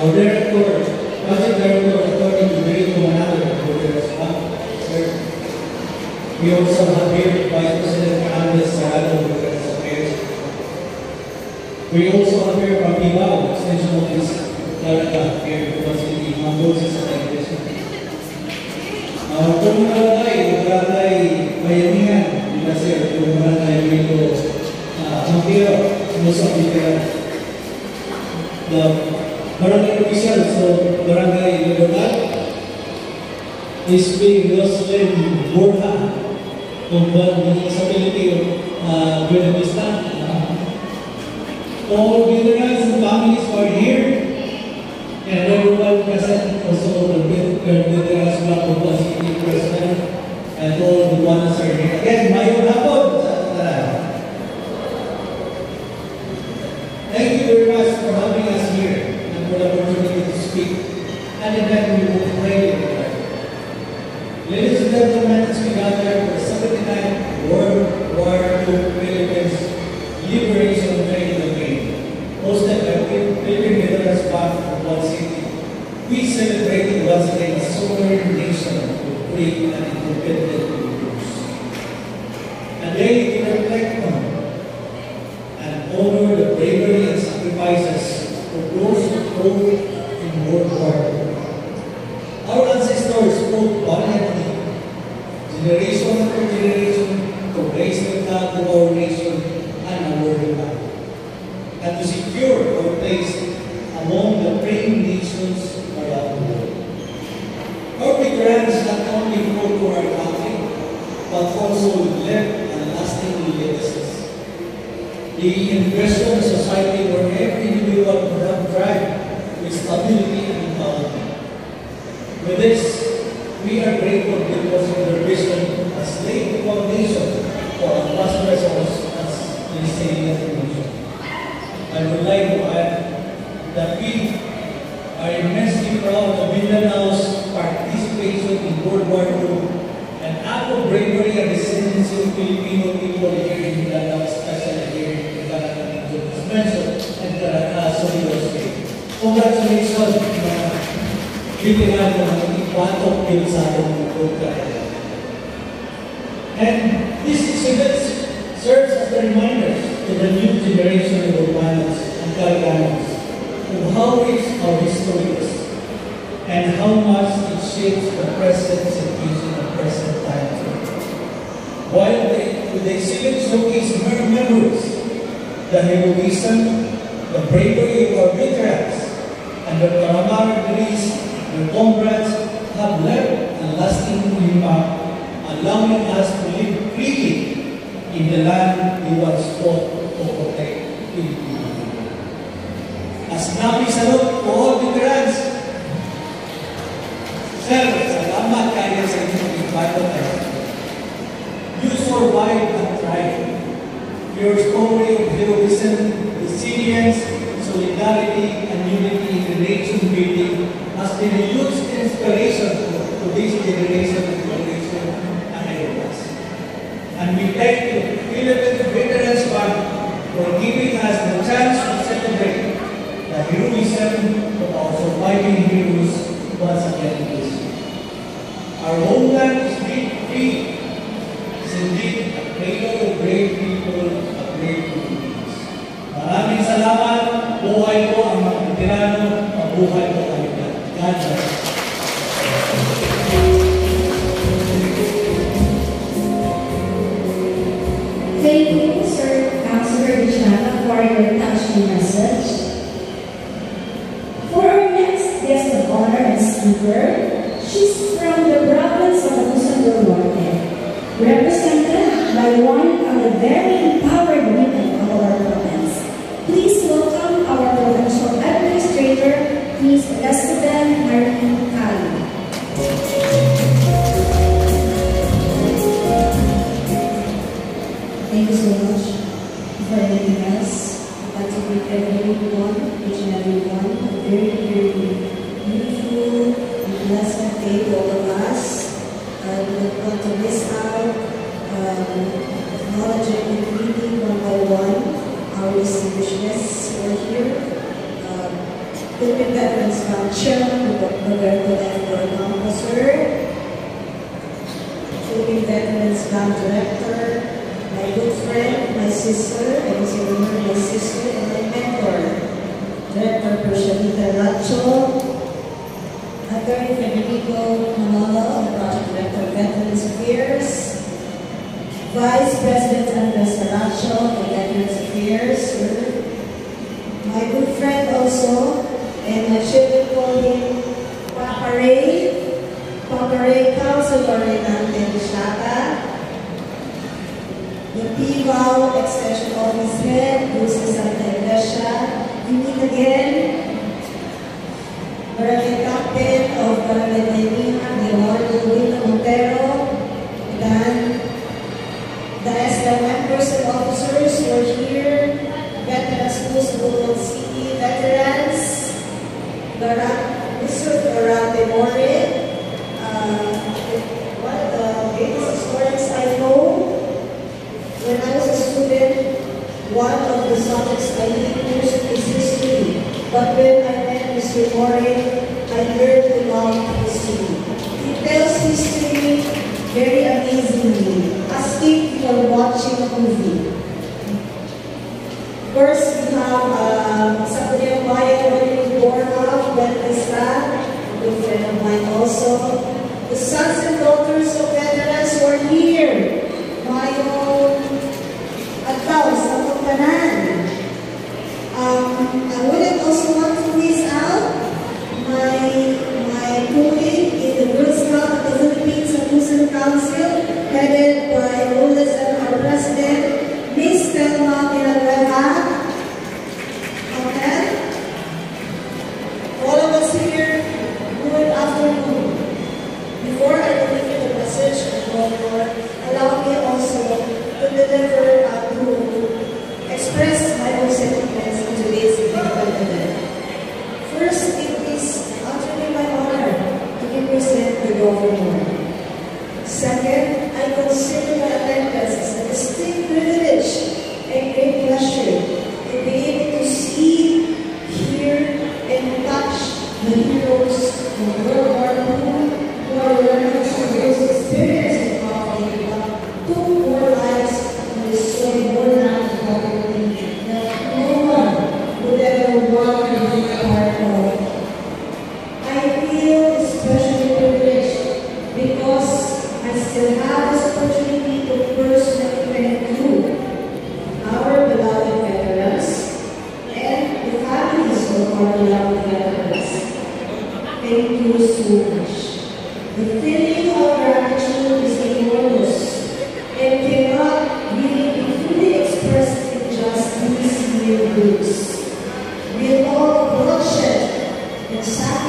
Our director, project director, according to Grade Commander, we also have here Vice President Andres Sarado, we also have here from Pibao, Extension Office, Clara, here because the Mamboses sa Television. Kung barangay Bayanihan, nila sir, kung barangay Rito, Mampiro, Musang Bitera, the barangay official, so barangay Libertad, is being Roslyn Borja, kung ba sa Pilipino, Buena Vista. All veterans and families are here, and everyone present, also the veterans Block of the City President, and all the ones are here. Again, Mayor Hapon, thank you very much for having us here and for the opportunity to speak. And then we will pray. Ladies and gentlemen, as we gather for the 79th World War II Philippines Liberation Training Campaign, hosted by Philippine Veterans Bank of One City, we celebrated once again a sovereign nation with free and independent peoples. A day to reflect on and honor the bravery and sacrifices of those who fought in World War II. Our ancestors fought valiantly, generation after generation, to raise the flag of our nation and our land, and to secure our place among the brave nations around the world. Our veterans not only fought for our country, but also left a lasting legacies. They invested in a society where every individual could have thrived with stability and empowerment. With this, we are grateful because of their vision has laid the foundation for a prosperous and resilient nation. I would like to add that we are immensely proud of Mindanao's participation in World War II and act of bravery and resiliency of Filipino people here in Mindanao, especially here in Mindanao, as mentioned, and Solido State. Congratulations, veteran ng Ipatok Pinsado ng Bulgaria. And this exhibit serves as a reminder to the new generation of Urbanos and Galganos of how rich our history is and how much it shapes the present situation and present time. While the exhibit showcases memories, the heroism, the bravery of our veterans, and the camaraderie the comrades have left a lasting impact, allowing us to live freely in the land we once fought to protect Philippines. As namin salute to all veterans, sir, salamat kayo sa inyong ibato tayo. You survived and thrived. Your story of heroism, resilience, solidarity, and unity in the nation building has been a huge inspiration to this generation and generation ahead of us. And we thank the Philippine Veterans Fund for giving us the chance to celebrate the heroism of our surviving heroes once again this year. Our homeland is free. It's indeed a cradle of brave people, a brave communities. Maraming salamat. Buhay po ang mga veterano, mabuhay po kayo. God bless. Thank you, Sir Councilor Vichana, for your touching message. For our next guest of honor and speaker, she's from the province of Agusan del Norte, represented by one of the very empowered women of our province. Please welcome our provincial administrator, Ms. Resident Martin Kali. Thank you so much for having us. I'd like to greet everyone, each and every one, a very, very beautiful and blessed day to all of us. We don't want to miss out acknowledging and greeting one by one our distinguished guests who are here. Philippine Veterans Fund Chairman Roberto F. Dornamo, sir. Philippine Veterans Fund Director, my good friend, my sister, I was remember my sister and my mentor, Director Pershanita Racho, Attorney Federico Manolo, Project Director of Veterans Affairs, Vice President Andres Caracho of Veterans Affairs, my good friend also, and my children call him Papa Ray, Council Coordinator Shaka, the PVAL Extension Office Head, Lucy Santa Iglesia, you meet again, Barangay Captain of Barangay Maynila, Leonardo William Montero, Dan, the SL members and officers who are here, Veteran Schools of Woodland City, veterans, Mr. Dorante More, one of the greatest stories I know, when I was a student, one of the subjects I did most is history. But when I met Mr. More, I learned to love history. He tells history very amazingly, as if you are watching a movie. First, we have sa Punyang Bayan, when he was born out, Ben Isla, a good friend of mine also. The sons and daughters of veterans who are here. Mayong Adlaw sa Pagtanan. I wouldn't also want to miss out my colleague in the Girl Scout of the Philippines and Muslim Council, headed by oldest and our president, Miss Telma Villanueva. Okay? All of us here, good afternoon. Before I deliver the message of Governor, allow me also to deliver, to express my own sentiments in today's significant event. First, it is utterly my honor to represent the Governor. Second, I consider my attendance as a distinct privilege and great pleasure to be able to see, hear, and touch the heroes of World War II who are learning from those experiences of poverty, took more lives and destroyed more land and property that no one would ever want to be a part of. I feel especially privileged because I still have this opportunity to personally thank you, our beloved veterans, and the families of our beloved veterans. Thank you so much. The feeling of gratitude is enormous and cannot really be fully expressed in just these mere words. With all the bloodshed and sacrifice